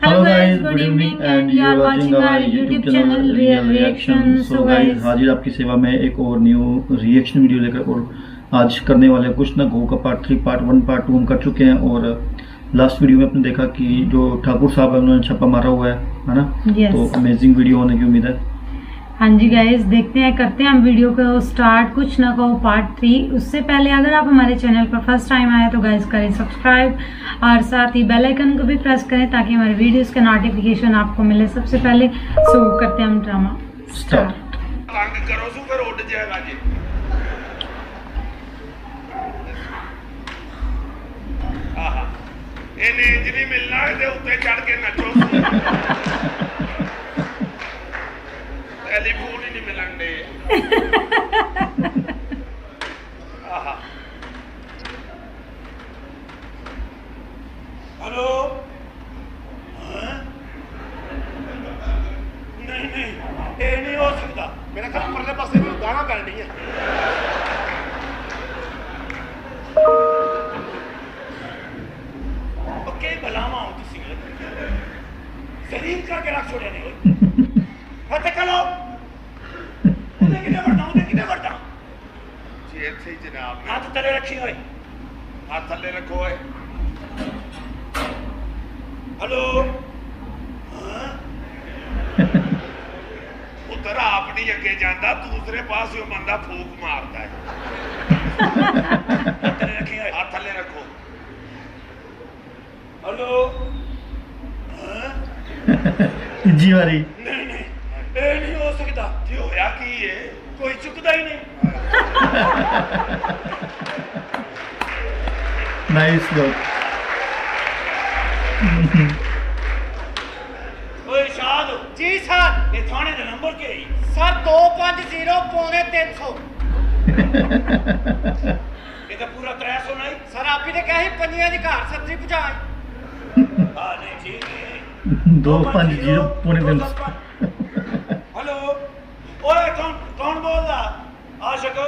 Hello guys, good evening and you are watching our YouTube channel Real Reaction. So guys, हाजिर आपकी सेवा में एक और न्यू रिएक्शन वीडियो लेकर और आज करने वाले कुछ ना गो का पार्ट 3, पार्ट 1, पार्ट 2 हम कर चुके हैं और लास्ट वीडियो में आपने देखा कि जो ठाकुर साहब है उन्होंने छापा मारा हुआ है ना? yes. तो अमेजिंग वीडियो होने की उम्मीद है। हाँ जी गाइस, देखते हैं करते हैं हम वीडियो को स्टार्ट। कुछ ना कहो पार्ट 3। उससे पहले अगर आप हमारे चैनल पर फर्स्ट टाइम आए तो गाइस करें सब्सक्राइब और साथ ही बेल आइकन को भी प्रेस करें ताकि हमारे वीडियोस का नोटिफिकेशन आपको मिले सबसे पहले। सो करते हैं हम ड्रामा स्टार्ट। टेलीफोन ही नहीं मिलन दे। हेलो, नहीं नहीं ये नहीं हो सकता। मेरा काम परले पासे गाना करनी है। ओके भलावा हो तुसी शरीर करके रख छोड़े नहीं हते कलो उन्हें किने बढ़ता जी ऐसे ही जनाब हाथ थले रखी होए हाथ थले रखो है। हेलो उधर आप नहीं अगे जाता दूसरे पास वो बंदा फूक मारता है। हाथ थले रखी होए हाथ थले रखो। हेलो जी वाली नहीं नहीं ये नहीं हो सकता। क्यों होया कि ये कोई चुकदा ही नहीं। नाइस लोग। ओए शाद जी सर, ये थाने का नंबर क्या है? सर 250 पौने 300। ये तो पूरा 300 नहीं सर आप ही ने कहा ही पनिया दी घर सब्जी पहुंचाए। हां नहीं ठीक है 250 पौने 300। हेलो ओए कौन बोल रहा? आशिक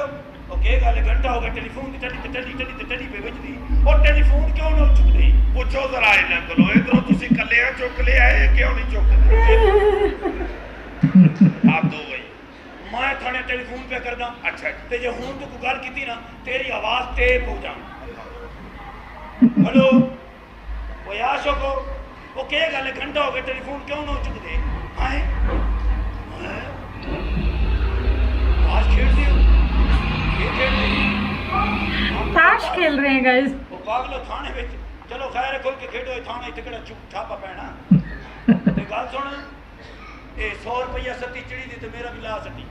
ओके गल घंटा हो गया टेलीफोन की टली पे भेज दी और टेलीफोन क्यों नहीं चुक दी? पूछो जरा इन्हें बोलो इधरों तुसी कल्ले आ चुक ले आए क्यों नहीं चुक? आप दो भाई मैं थाने टेलीफोन पे करदा। अच्छा ते जे हुन तू गल कीती ना तेरी आवाज टेप हो जाऊं। हेलो ओए आशिक ओके गल घंटा हो गया टेलीफोन क्यों नहीं चुक दे? हां आज खेल दियो ये खेल दियो ताश खेल रहे हैं गाइस। वो पागलो थाने विच चलो खैर खोल के खेडो थाने इतकड़ा चुप छापा पैना ते गल सुन ए 100 रुपया सत्ती चिड़ी दी ते मेरा भी ला सटी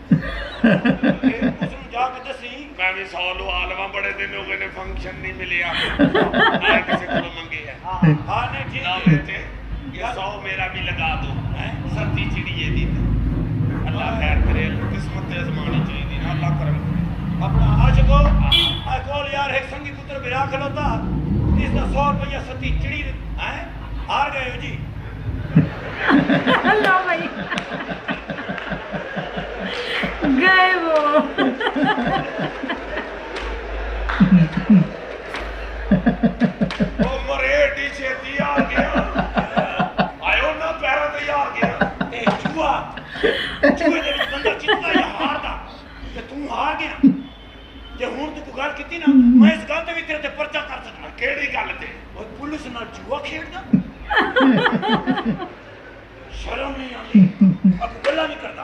उसनु जाके दसी मैं भी 100 लवा लवा बड़े दिन हो गए ने फंक्शन नहीं मिलिया मैं किसी को मंगे है। हां नहीं ठीक है ये 100 मेरा भी लगा दो हैं सत्ती चिड़ी ये दी अल्लाह खैर करे किस्मत ते आजमानी चाहिए ना अल्लाह करम अपना आशिको आ कॉल यार एक संगी पुत्र बिरा खलोता इसका 100 रुपया सत्ती चिड़ी हैं हार गए हो जी। अल्लाह भाई गए वो ओ मरे डी आ गया आयो ना पैरा ते आ गया ए जुआ जुए दे विच बंदा जितना या हारदा ते तू हार गया जे हुन तू गल कीती ना मैं इस गल ते भी तेरे ते पर्चा कर सकदा। केड़ी गल ते? ओए पुलिस नाल जुआ खेडदा शर्म नहीं आती अब गल्ला नहीं करता।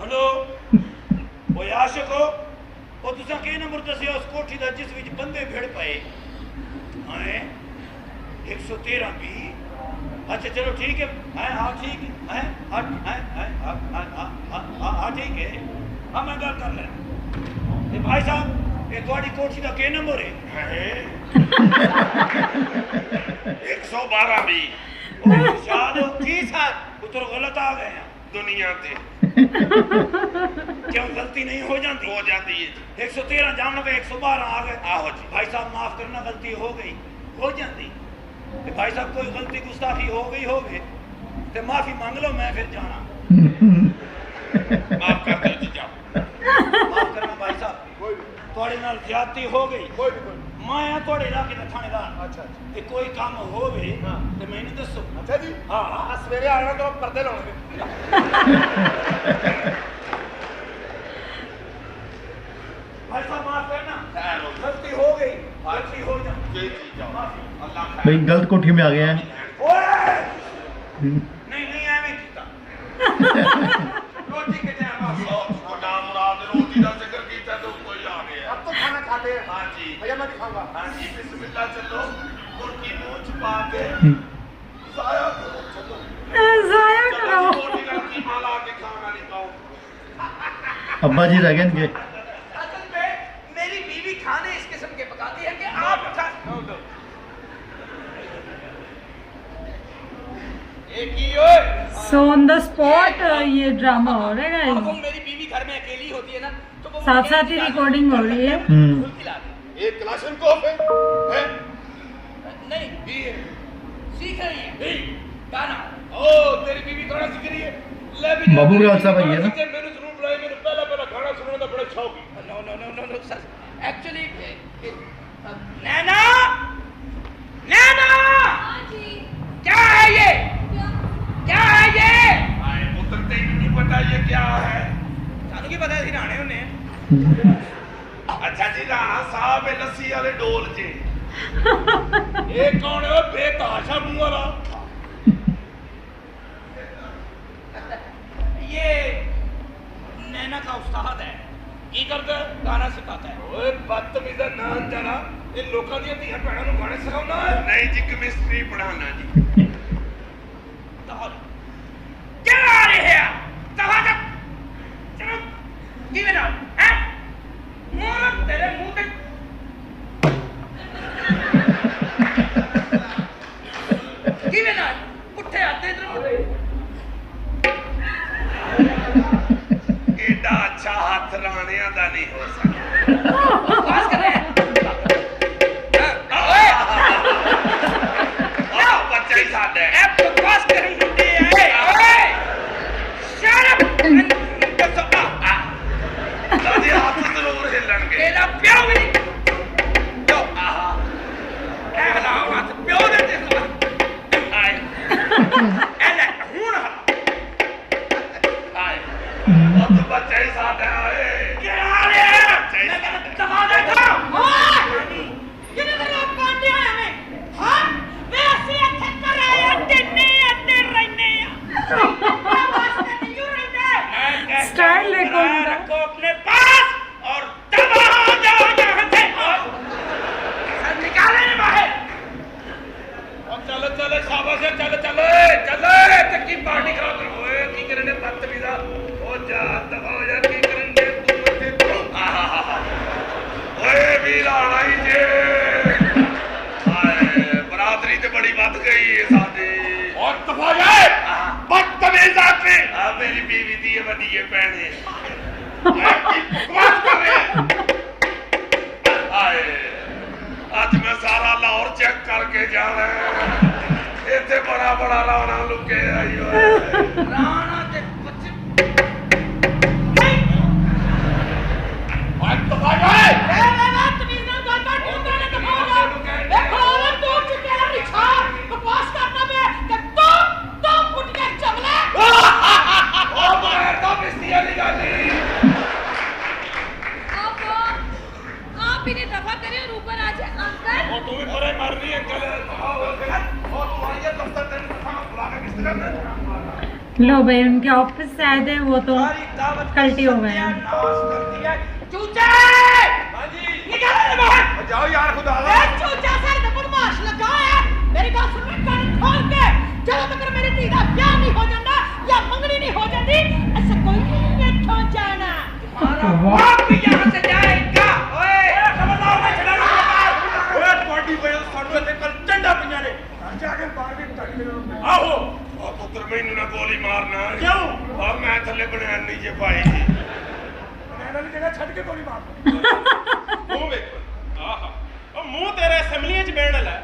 हेलो ओए आशिको ओ तुसा के नंबर दसिया उस कोठी दा जिस विच बंदे भिड़ पए हैं 113 बी। अच्छा चलो ठीक है हां ठीक है हां ठीक है हां मैं गल कर लेना। ए भाई साहब ये तुम्हारी कोठी दा के नंबर है? 112 बी। ओ शाद जी सर पुत्र गलत आ गए हैं दुनिया ते क्यों गलती नहीं हो जाती है 113 जान पे 112 आ गए। आहो जी भाई साहब माफ करना गलती हो गई हो जाती तो भाई साहब कोई गलती गुस्ताखी हो गई तो माफी मांग लो मैं फिर जाना माफ कर दो जी जाओ माफ करना भाई साहब थोड़ी नाल ज्यादती हो गई मैं आ थोड़े इलाके का थानेदार। अच्छा अच्छा ते कोई काम होवे हाँ। ते मैनू दसो। अच्छा जी हाँ सवेरे आना तो पर्दे लाउणगे भाई साहब माफ करना, गलती हो गई, गलती हो जा। भाई गलत कोठी में आ गया है। ओए नहीं नहीं एवें कीता रोटी के टाइम आ रोटी का जिक्र किया तो कोई आ गया। अब तो खाना खाते हैं हाँ जी भैया मैं दिखाऊंगा हाँ जी बिस्मिल्लाह चलो मुर्गी मूंछ पा के जाया करो चलो जाया चलो करो। जी, रोटी का कीमा ला के खाना नहीं खाओ। अब्बा जी रह गए इनके। असल में मेरी बीवी खाने इस किस्म के पकाती है कि आप एक ही ओए सो ऑन द स्पॉट ये ड्रामा हो रहा है अब गाइस। मेरी बीवी घर में अकेली होती है ना तो वो साथ साथ ही रिकॉर्डिंग हो रही है। फूल खिला दे। एक क्लाशनकोफ है नहीं ये है। सीख रही है गाना। ओ तेरी बीवी गाना सीख रही है ले भी बाबू के साथ भाई है ना? मैंने जरूर बुलाया मैंने पहला गाना सुनने का बड़ा शौक है। No no no no no sir actually नैना नैना क्या है ये क्या है ये आए पुत्र तेरी नहीं पता ये क्या है। सानू की पता है राणे होने अच्छा जी राणा साहब है लस्सी वाले डोल चे ये कौन है बेताशा मुंह वाला ये नैना का उस्ताद है की करता है गाना सिखाता है। ओए बदतमीज़ नाम जरा ये लोकां दी धीआं भैणां नूं गाने सिखाउंदा है नहीं जी केमिस्ट्री पढ़ाना जी क्या आ रहे हैं तवा तक चलो की में जाओ हैं मोर तेरे मुंह पे की में जाओ पुट्ठे आते इधर एडा अच्छा हाथ राणियां दा नहीं हो सकता पास कर रहे हैं ओए ओ बच्चा ही साडा है ऐप बकवास करन मुंडी है ओए शट अप दादी हाथ जरूर हिलणगे तेरा प्यो भी लो आहा ए हलाओ हाथ प्यो दे ते आए एले हुन आए ओ तो बच्चा ही साडा है क्या आ रहे हैं मैं दबा देता ओए किने तेरे पांडे आए में हां वे असि इत्थे कर रहे हैं दिने अते रहने वास्ते नहीं रहते स्टाइल देखो उनका। रखो अपने पास और दबा जाओ यहां से सर निकाले ना बाहर और चलो चलो शाबाश है चलो चलो चलो तक्की पार्टी करो ओए की करने बदतमीज़ा ओ जा दबाओ यार की करने तू मत तू आहा ओए वीराना ही जे हाय बरादरी ते बड़ी बात गई है साडी और दफा जाए बदतमीज़ आदमी आ मेरी बीवी दी ये बड़ी है बहने की बकवास कर रहे हैं हाय आज मैं सारा लाहौर चेक करके जाना है इतने बड़ा बड़ा राणा लुके आई हो राणा ते बच्चे और तो भाई भाई तमीज ना गल कर तू तेरे दबा जा देखो और तू चुके रिक्शा बकवास करना बे ते तू फुट के चमले ओ मार तो बिस्ती वाली गाली आप इन्हें दफा करें और ऊपर आ जाए अंकल। ओ तू भी परे मरनी है कल ओ तू आई है दफ्तर तेरे बुला के किस तरह लो भाई उनके ऑफिस से आए थे वो तो सारी दावत कल्टी हो गए हैं। नाश कर दिया चूचे हां जी निकल बाहर जाओ यार खुदा ए चूचा सर ते बदमाश लगा है मेरी बात सुन कान खोल के जब तक मेरी धी दा ब्याह नहीं हो जाता या मंगनी नहीं हो जाती ऐसा कोई नहीं बैठो जाना तुम्हारा बाप भी यहां से जाएगा ओए खबरदार मैं चला ओए बॉडी बड़े सड़वे ते कल डंडा पिया ने जाके बाहर भी तक आहो ओ पुत्र मैनू ना गोली मारना क्यों? और मैं थल्ले बनैन नहीं जे पाई जी मैंने भी जगह छੱਡ के गोली मार मुंह वेख आहा ओ मुंह तेरे असेंबली च बैठण ला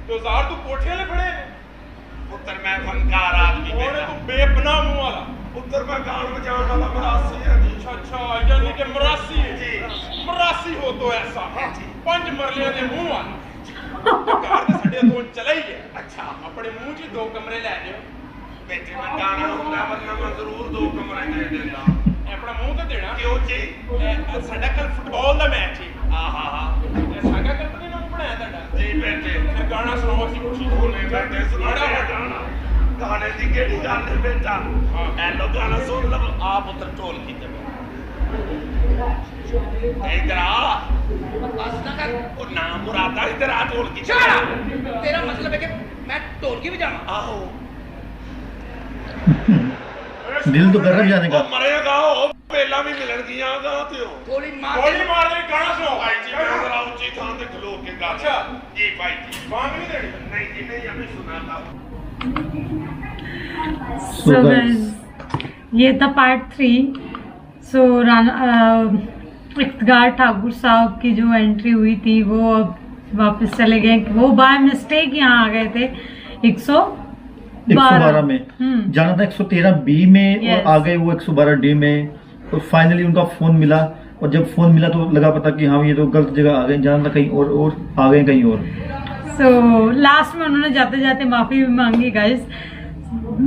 तो जार तू कोठियां ले खड़े ने पुत्र मैं फनकार आदमी ओने तू बेपना मुंह वाला उधर मैं गान बजाने वाला मरासी है जी। अच्छा यानी कि मरासी है जी। मरासी हो तो ऐसा हाँ जी। 5 मरले दे मुंह वाला घर दे सड़े तो चला ही है। अच्छा अपने मुंह 'ਚ 2 कमरे ले लियो बेटे मैं गाना ਹੁੰਦਾ वरना मैं जरूर 2 कमरे दे देता। अपना मुंह तो देना क्यों जी? साडा कल फुटबॉल दा मैच है आहा हा सागा कंपनी ने बनाया ਤੁਹਾਡਾ जी बेटे फिर गाना सुनाओ सी खुशी सुने बेटे सुनाड़ा गाना गाने दी केड़ी गल है बेटा एलो गाना सुन लो आप उधर ढोल की जगह इधर आ बस ना कर ओ नाम मुरादा इधर आ ढोल की चला तेरा मतलब है कि मैं ढोलकी बजाऊं आहो दिल तो कर रहा है जाने का। ओ मरेगा ओ पेला भी मिलन गियां गा ते हो गोली मार गोली मार दे गाना सुनाओ भाई जी मैं जरा ऊंची थां ते खलो के गा अच्छा। जी भाई जी मांग नहीं देनी नहीं जी नहीं अभी सुनाता सो गाइस ये था पार्ट 3। सो इफ्तिखार ठाकुर साहब की जो एंट्री हुई थी वो अब वापस चले गए। वो बाय मिस्टेक यहाँ आ गए थे 112 में जाना था 113 बी में और Yes. आ गए वो 112 डी में और फाइनली उनका फोन मिला और जब फोन मिला तो लगा पता कि हाँ ये तो गलत जगह आ गए, जाना था कहीं और आ गए कहीं और। सो लास्ट में उन्होंने जाते जाते माफी भी मांगी गाइस।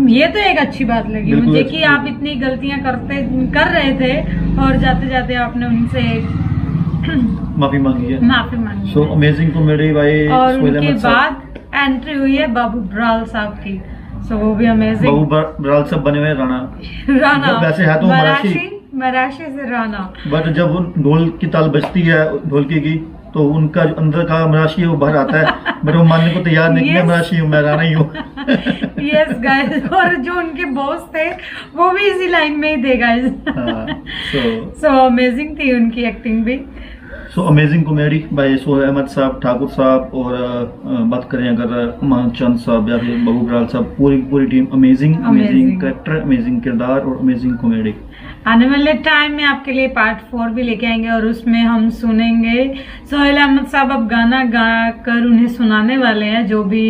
ये तो एक अच्छी बात लगी बिल्कुल मुझे अच्छी कि आप इतनी गलतियां कर रहे थे और जाते जाते आपने उनसे माफी मांगी है। माफी मांगी। सो अमेजिंग कॉमेडी बाय और सोहेल उनके अहमद साहब। बाद एंट्री हुई है बाबू बराल साहब की। सो वो भी बाबू अमेजिंग। बराल साहब बने हुए राणा, राणा वैसे है तो मराठी से राणा। बट जब वो ढोल की ताल बजती है ढोलकी की तो उनका जो अंदर का मराठी है वो बाहर आता है। बट वो मानने को तैयार नहीं कि मैं Yes. मराठी हूँ, मैं राणा ही हूँ। यस गाइस और जो उनके बॉस थे वो भी इसी लाइन में ही थे गाइस। सो अमेजिंग थी उनकी एक्टिंग भी। So amazing comedy by Sohail Ahmed साहब, ठाकुर साहब और बात करें अगर मानचंद साहब या फिर बाबू बराल साहब, पूरी team amazing Amazing. Character, amazing किरदार और अमेजिंग कॉमेडी। आने वाले टाइम में आपके लिए पार्ट 4 भी लेके आएंगे और उसमें हम सुनेंगे सोहेल अहमद साहब अब गाना गा कर उन्हें सुनाने वाले हैं। जो भी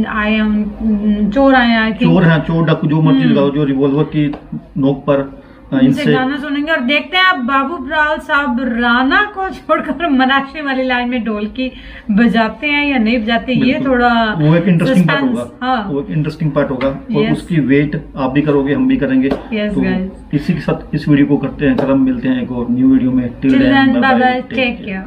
आए हैं चोर आए हैं चोर हैं, चोर डाकू जो मर्जी लगाओ, जो रिवॉल्वर की नोक पर इनसे इनसे गाना सुनेंगे और देखते हैं आप बाबू बराल साहब राणा को छोड़कर मराठी वाली लाइन में ढोलकी बजाते हैं या नहीं बजाते। ये बिल्कुल। थोड़ा वो एक इंटरेस्टिंग पार्ट suspense, होगा। हाँ। वो एक इंटरेस्टिंग पार्ट होगा और Yes. उसकी वेट आप भी करोगे, हम भी करेंगे। Yes, तो guys. इसी के साथ इस वीडियो को करते हैं खत्म। मिलते हैं एक और न्यू वीडियो में। Till then, bye bye, take care.